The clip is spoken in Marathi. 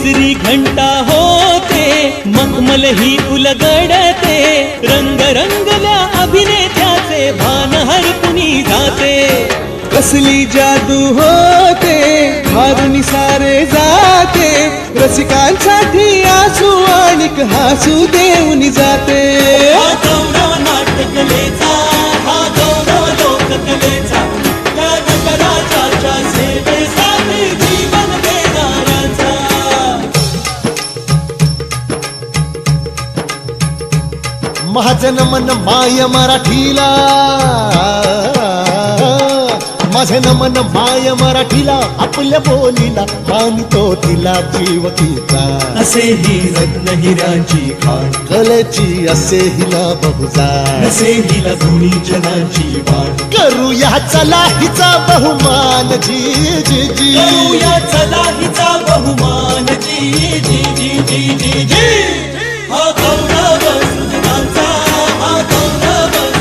दुसरी घंटा होते, मखमल ही उलगडते, रंग रंगल्या अभिनेत्याचे भान हरपुनी जाते. कसली जादू होते, हारुनी सारे जाते, रसिकांसाठी आसू आणिक हसू देऊन जाते. हा गौरव नाटकलेचा, हा गौरव लोककलेचा, या नटराजाच्या सेवेसाठी जीवन देणाऱ्याचा. माझं नमन माय मराठीला, माझे नमन माय मराठीला, आपल्या बोलीला मानतो तिला जीव तिचा. असे ही रत्न हिराची खाण, कलेची असे हिला बहुजाण, असे हिला दोन्ही जनाची वाण. करूया चला हिचा बहुमान जी जी जी. करूया चला हिचा बहुमान.